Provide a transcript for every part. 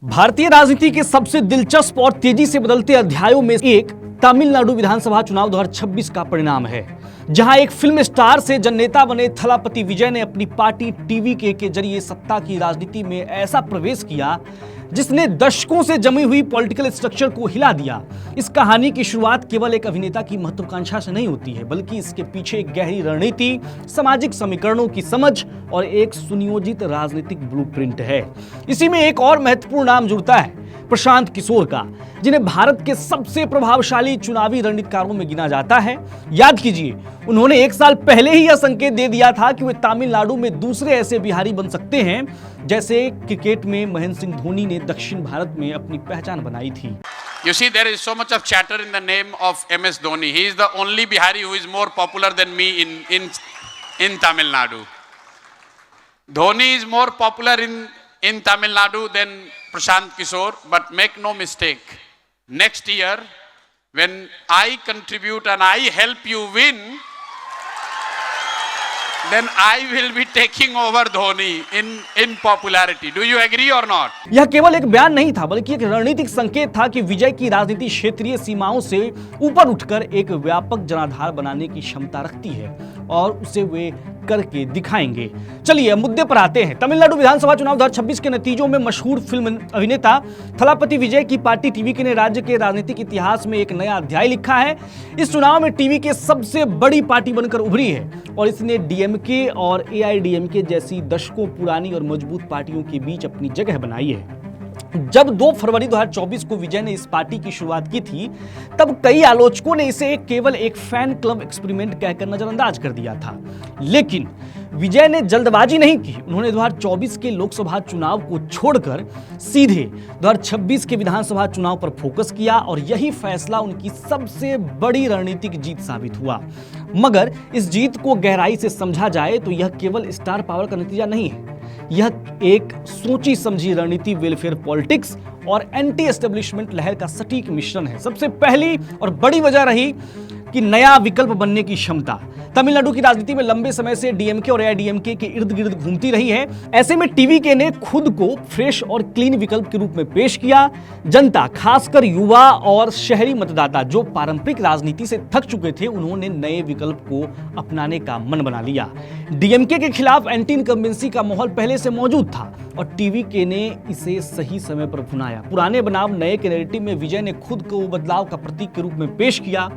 भारतीय राजनीति के सबसे दिलचस्प और तेजी से बदलते अध्यायों में एक तमिलनाडु विधानसभा चुनाव 2026 का परिणाम है, जहां एक फिल्म स्टार से जननेता बने थलापति विजय ने अपनी पार्टी टीवीके के जरिए सत्ता की राजनीति में ऐसा प्रवेश किया जिसने दशकों से जमी हुई पॉलिटिकल स्ट्रक्चर को हिला दिया। इस कहानी की शुरुआत केवल एक अभिनेता की महत्वाकांक्षा से नहीं होती है, बल्कि इसके पीछे एक गहरी रणनीति, सामाजिक समीकरणों की समझ और एक सुनियोजित राजनीतिक ब्लूप्रिंट है। इसी में एक और महत्वपूर्ण नाम जुड़ता है, प्रशांत किशोर का, जिन्हें भारत के सबसे प्रभावशाली चुनावी रणनीतिकारों में गिना जाता है। याद कीजिए, उन्होंने एक साल पहले ही यह संकेत दे दिया था कि वे तमिलनाडु में दूसरे ऐसे बिहारी बन सकते हैं जैसे क्रिकेट में महेंद्र सिंह धोनी ने दक्षिण भारत में अपनी पहचान बनाई थी। You see, there is so much of chatter in the name of MS Dhoni. He is the only Bihari who is more popular than me in Tamil Nadu. Dhoni is more popular in Tamil Nadu than Prashant Kishore, but make no mistake, next year when I contribute and I help you win, then I will be taking over Dhoni in popularity. Do you agree or not? यह केवल एक बयान नहीं था, बल्कि एक रणनीतिक संकेत था कि विजय की राजनीति क्षेत्रीय सीमाओं से ऊपर उठकर एक व्यापक जनाधार बनाने की क्षमता रखती है और उसे वे करके दिखाएंगे। चलिए मुद्दे पर आते हैं। तमिलनाडु विधानसभा चुनाव 2026 के नतीजों में मशहूर फिल्म अभिनेता थलापति विजय की पार्टी टीवीके ने राज्य के राजनीतिक इतिहास में एक नया अध्याय लिखा है। इस चुनाव में टीवीके सबसे बड़ी पार्टी बनकर उभरी है और इसने डीएमके और एआईडीएमके जैसी दशकों पुरानी और मजबूत पार्टियों के बीच अपनी जगह बनाई है। जब 2 फरवरी 2024 को विजय ने इस पार्टी की शुरुआत की थी, तब कई आलोचकों ने इसे केवल एक फैन क्लब एक्सपेरिमेंट कहकर नजरअंदाज कर दिया था। लेकिन विजय ने जल्दबाजी नहीं की। उन्होंने 2024 के लोकसभा चुनाव को छोड़कर सीधे 2026 के विधानसभा चुनाव पर फोकस किया और यही फैसला उनकी सबसे बड़ी रणनीतिक जीत साबित हुआ। मगर इस जीत को गहराई से समझा जाए तो यह केवल स्टार पावर का नतीजा नहीं है। यह एक सोची समझी रणनीति, वेलफेयर पॉलिटिक्स और एंटी एस्टेब्लिशमेंट लहर का सटीक मिश्रण है। सबसे पहली और बड़ी वजह रही कि नया विकल्प बनने की क्षमता। तमिलनाडु की राजनीति में लंबे समय से डीएमके और एआईडीएमके के इर्द गिर्द घूमती रही है। ऐसे में टीवीके ने खुद को फ्रेश और क्लीन विकल्प के रूप में पेश किया। जनता, खासकर युवा और शहरी मतदाता जो पारंपरिक राजनीति से थक चुके थे, उन्होंने नए विकल्प को अपनाने का मन बना लिया। डीएमके के खिलाफ एंटी इनकम्बेंसी का माहौल पहले से मौजूद था और टीवीके ने इसे सही समय पर भुनाया। पुराने बनाम नए के नैरेटिव में विजय ने खुद को बदलाव का प्रतीक के रूप में पेश किया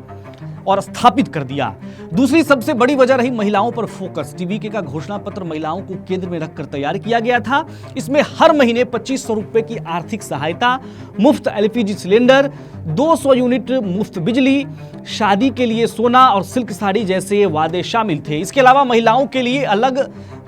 और स्थापित कर दिया। दूसरी सबसे बड़ी वजह रही महिलाओं पर फोकस। टीवीके का घोषणा पत्र महिलाओं को केंद्र में रखकर तैयार किया गया था। इसमें हर महीने 2500 रुपए की आर्थिक सहायता, मुफ्त एलपीजी सिलेंडर, 200 यूनिट मुफ्त बिजली, शादी के लिए सोना और सिल्क साड़ी जैसे वादे शामिल थे। इसके अलावा महिलाओं के लिए अलग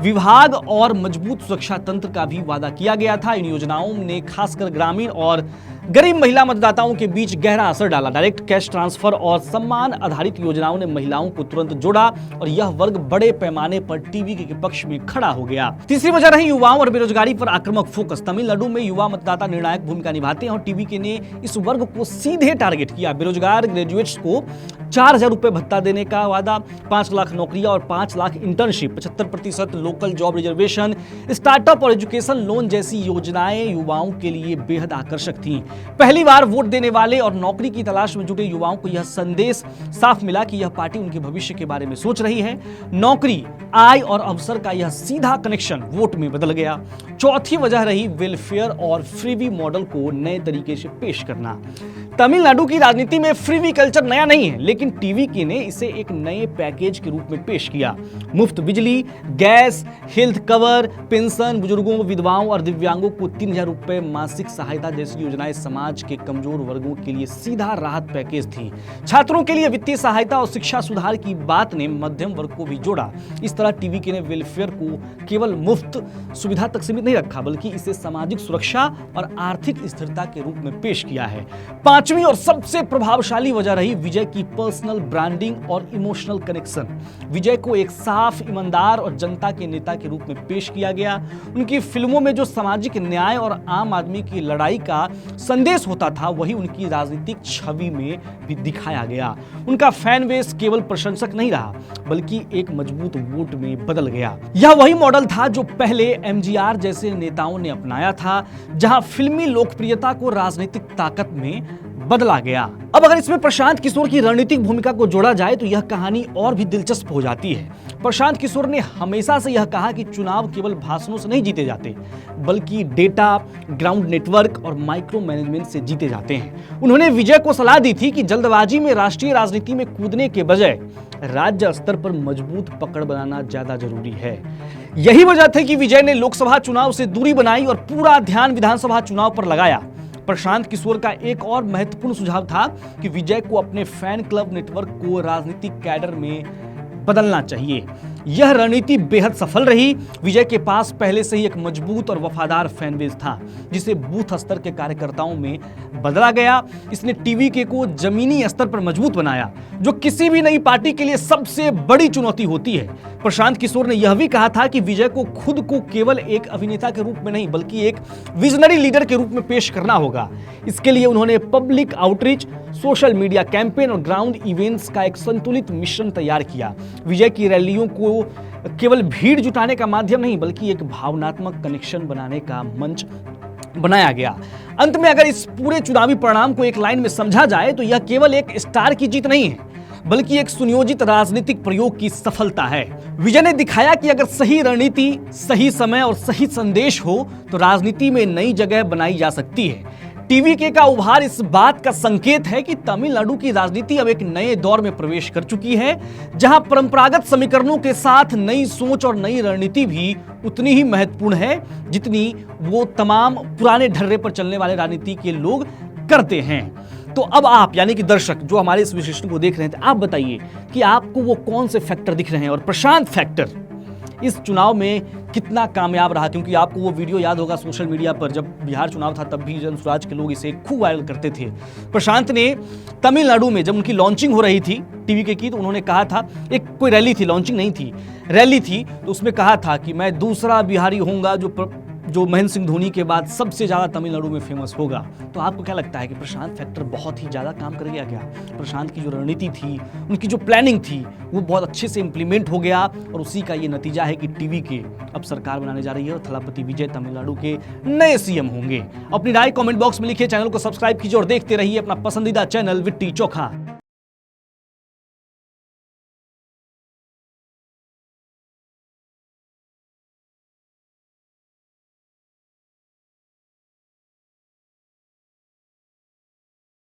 विभाग और मजबूत सुरक्षा तंत्र का भी वादा किया गया था। इन योजनाओं ने खासकर ग्रामीण और गरीब महिला मतदाताओं के बीच गहरा असर डाला। डायरेक्ट कैश ट्रांसफर और सम्मान आधारित योजनाओं ने महिलाओं को तुरंत जोड़ा और यह वर्ग बड़े पैमाने पर टीवीके के पक्ष में खड़ा हो गया। तीसरी वजह रही युवाओं और बेरोजगारी पर आक्रामक फोकस। तमिलनाडु में युवा मतदाता निर्णायक भूमिका निभाते हैं और टीवीके ने इस वर्ग को सीधे टारगेट किया। बेरोजगार ग्रेजुएट्स को 4000 रुपए भत्ता देने का वादा, 5 लाख नौकरियां और 5 lakh internship, 75% local job reservation, startup और एजुकेशन लोन जैसी योजनाएं युवाओं के लिए बेहद आकर्षक थीं। पहली बार वोट देने वाले और नौकरी की तलाश में जुटे युवाओं को यह संदेश साफ मिला कि यह पार्टी उनके भविष्य के बारे में सोच रही है। नौकरी, आय और अवसर का यह सीधा कनेक्शन वोट में बदल गया। चौथी वजह रही वेलफेयर और फ्रीवी मॉडल को नए तरीके से पेश करना। तमिलनाडु की राजनीति में फ्रीवी कल्चर नया नहीं है, लेकिन टीवीके ने इसे एक नए पैकेज के रूप में पेश किया। मुफ्त बिजली, गैस, हेल्थ कवर, पेंशन, बुजुर्गों, विधवाओं और दिव्यांगों को 3000 रुपए मासिक सहायता जैसी योजनाएं समाज के कमजोर वर्गों के लिए सीधा राहत पैकेज थी। छात्रों के लिए वित्तीय सहायता और शिक्षा सुधार की बात ने मध्यम वर्ग को भी जोड़ा। इस तरह टीवीके ने वेलफेयर को केवल मुफ्त सुविधा तक सीमित नहीं रखा, बल्कि इसे सामाजिक सुरक्षा और आर्थिक स्थिरता के रूप में पेश किया है। पांचवी और सबसे प्रभावशाली वजह रही विजय की पर्सनल ब्रांडिंग और इमोशनल कनेक्शन। विजय को एक साफ, ईमानदार और जनता के नेता के रूप में पेश किया गया। उनकी फिल्मों में जो सामाजिक न्याय और आम आदमी की लड़ाई का संदेश होता था, वही उनकी राजनीतिक छवि में भी दिखाया गया। उनका फैन बेस केवल प्रशंसक नहीं रहा, बल्कि एक मजबूत वोट में बदल गया। यह वही मॉडल था जो पहले एमजीआर जैसे नेताओं ने अपनाया था, जहां फिल्मी लोकप्रियता को राजनीतिक ताकत में बदला गया। अब अगर इसमें प्रशांत किशोर की रणनीतिक भूमिका को जोड़ा जाए तो यह कहानी और भी दिलचस्प हो जाती है। प्रशांत किशोर ने हमेशा से यह कहा कि चुनाव केवल भाषणों से नहीं जीते जाते, बल्कि डेटा, ग्राउंड नेटवर्क और माइक्रो मैनेजमेंट से जीते जाते हैं। उन्होंने विजय को सलाह दी थी कि जल्दबाजी में राष्ट्रीय राजनीति में कूदने के बजाय राज्य स्तर पर मजबूत पकड़ बनाना ज्यादा जरूरी है। यही वजह थी कि विजय ने लोकसभा चुनाव से दूरी बनाई और पूरा ध्यान विधानसभा चुनाव पर लगाया। प्रशांत किशोर का एक और महत्वपूर्ण सुझाव था कि विजय को अपने फैन क्लब नेटवर्क को राजनीतिक कैडर में बदलना चाहिए। यह रणनीति बेहद सफल रही। विजय के पास पहले से ही एक मजबूत और वफादार फैन बेस था, जिसे बूथ स्तर के कार्यकर्ताओं में बदला गया। इसने टीवीके को जमीनी स्तर पर मजबूत बनाया, जो किसी भी नई पार्टी के लिए सबसे बड़ी चुनौती होती है। प्रशांत किशोर ने यह भी कहा था कि विजय को खुद को केवल एक अभिनेता के रूप में नहीं, बल्कि एक विजनरी लीडर के रूप में पेश करना होगा। इसके लिए उन्होंने public outreach, social media campaign और ग्राउंड इवेंट्स का एक संतुलित मिश्रण तैयार किया। विजय की रैलियों को केवल भीड़ जुटाने का माध्यम नहीं, बल्कि एक भावनात्मक कनेक्शन बनाने का मंच बनाया गया। अंत में अगर इस पूरे चुनावी परिणाम को एक लाइन में समझा जाए तो यह केवल एक स्टार की जीत नहीं है, बल्कि एक सुनियोजित राजनीतिक प्रयोग की सफलता है। विजय ने दिखाया कि अगर सही रणनीति, सही समय और सही संदेश हो तो राजनीति में नई जगह बनाई जा सकती है। टीवीके का उभार इस बात का संकेत है कि तमिलनाडु की राजनीति अब एक नए दौर में प्रवेश कर चुकी है, जहां परंपरागत समीकरणों के साथ नई सोच और नई रणनीति भी उतनी ही महत्वपूर्ण है, जितनी वो तमाम पुराने ढर्रे पर चलने वाले राजनीति के लोग करते हैं। तो अब आप यानी कि दर्शक जो हमारे इस विश्लेषण को देख रहे हैं, आप बताइए कि आपको वो कौन से फैक्टर दिख रहे हैं और प्रशांत फैक्टर इस चुनाव में कितना कामयाब रहा। क्योंकि आपको वो वीडियो याद होगा सोशल मीडिया पर, जब बिहार चुनाव था तब भी जनसुराज के लोग इसे खूब वायरल करते थे। प्रशांत ने तमिलनाडु में जब उनकी लॉन्चिंग हो रही थी टीवीके की, तो उन्होंने कहा था, एक कोई रैली थी, लॉन्चिंग नहीं थी, रैली थी, तो उसमें कहा था कि मैं दूसरा बिहारी होऊंगा जो महेंद्र सिंह धोनी के बाद सबसे ज्यादा तमिलनाडु में फेमस होगा। तो आपको क्या लगता है कि प्रशांत फैक्टर बहुत ही ज्यादा काम कर गया क्या? प्रशांत की जो रणनीति थी, उनकी जो प्लानिंग थी, वो बहुत अच्छे से इंप्लीमेंट हो गया और उसी का ये नतीजा है कि टीवीके अब सरकार बनाने जा रही है और थलापति विजय तमिलनाडु के नए सीएम होंगे। अपनी राय कमेंट बॉक्स में लिखिए, चैनल को सब्सक्राइब कीजिए और देखते रहिए अपना पसंदीदा चैनल विट्टी चोखा।